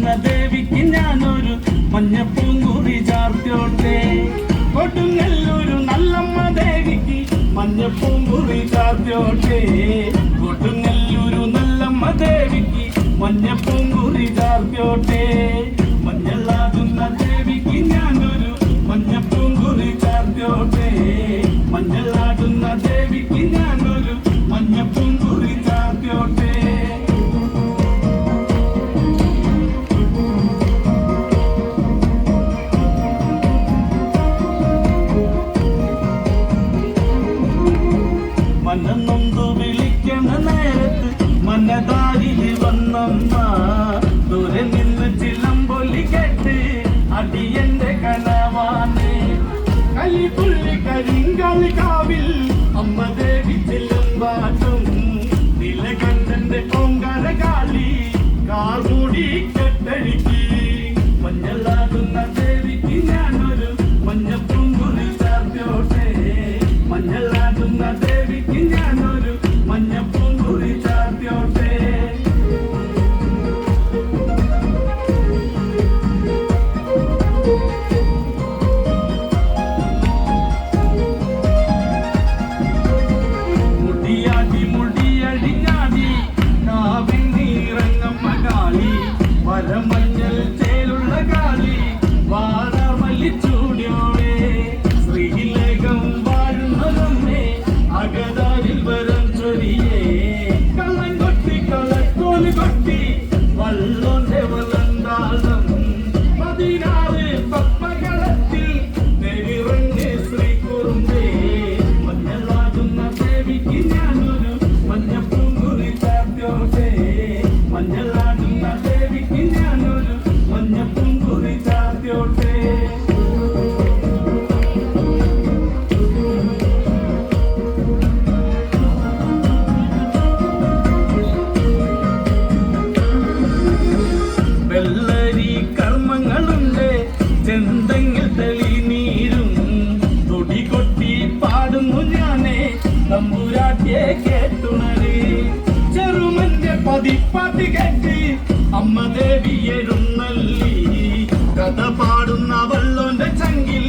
മഞ്ഞളാടുന്ന ദേവിക്ക് ഞാനൊരു മഞ്ഞപ്പൂങ്കുറി ചാർത്തോട്ടെ. കൊടുങ്ങല്ലൂരു നല്ലമ്മ ദേവിക്ക് മഞ്ഞപ്പൂങ്കുറി ചാർത്തോട്ടെ. കൊടുങ്ങല്ലൂരു നല്ലമ്മ ദേവിക്ക് മഞ്ഞപ്പൂങ്കുറി ചാർത്തോട്ടെ. മഞ്ഞളാടുന്ന ദേവിക്ക് ഞാനൊരു മഞ്ഞപ്പൂങ്കുറി ചാർത്തോട്ടെ. മഞ്ഞളാടുന്ന ദേവിക്ക് ഞാനൊരു മഞ്ഞപ്പൂങ്കുറി ചാർത്തോട്ടെ. മനന്നൊന്തു വിളിക്കണ നേരത്ത് മനതാരിൽ വന്നമ്മ. ദൂരെ നിന്ന് ചിലമ്പൊലി കേട്ട് അടിയന്റെ കനവാണ്. കലിപുള്ളി കരിങ്കാളി കാവിൽ അമ്മ ദേവി ചെല്ലുമ്പാട്ടും. നിലകണ്ഠന്റെ ഓങ്കാര കാളി കാർമൂടി കെട്ടഴിക്ക്. മഞ്ഞളാടുന്ന ദേവിക്ക് ഞാനൊരു മഞ്ഞപ്പൂങ്കുറി ചാർത്തോട്ടെ. മഞ്ഞളാടുന്ന ദേവിക്ക് ഞാനൊരു മഞ്ഞപ്പൂങ്കുറി ചാർത്തോട്ടെ. മുടിയാടി മുടിയടിഞ്ഞാടി കാവിൽ നീറങ്ങമ്മ കാളി. വരമഞ്ഞൾ ചേലുള്ള കാളി വാരമല്ലിച്ചൂടിയോടെ. ശ്രീലേഖം വാഴുന്നതമ്മേ അകതാരിൽ വരം ചൊരിയേ. കള്ളം കൊട്ടി കളക്കോല് കൊട്ടി വള്ളോന്റെ വലന്താളം. 16 പപ്പകളത്തിൽ നെരിറങ്ങ് ശ്രീകുറുമ്പേ. മഞ്ഞളാടുന്ന ദേവിക്ക് ഞാനൊരു മഞ്ഞപ്പൂങ്കുറി ചാർത്തോട്ടെ. മഞ്ഞളാടുന്ന ദേവിക്ക് ഞാനൊരു മഞ്ഞപ്പൂങ്കുറി ചാർത്തോട്ടെ. വെള്ളരി കർമ്മങ്ങളുണ്ട് ചെന്തെങ്കിൽ തെളിനീരും. തൊടി കൊട്ടി പാടുന്നു ഞാനേ തമ്പുരാട്ടിയെ കേട്ടുണര്. ചെറുമന്റെ പതിപ്പാട്ട് കേട്ട് അമ്മ ദേവി എഴുന്നള്ളി. കഥ പാടുന്ന വള്ളോന്റെ ചങ്കിൽ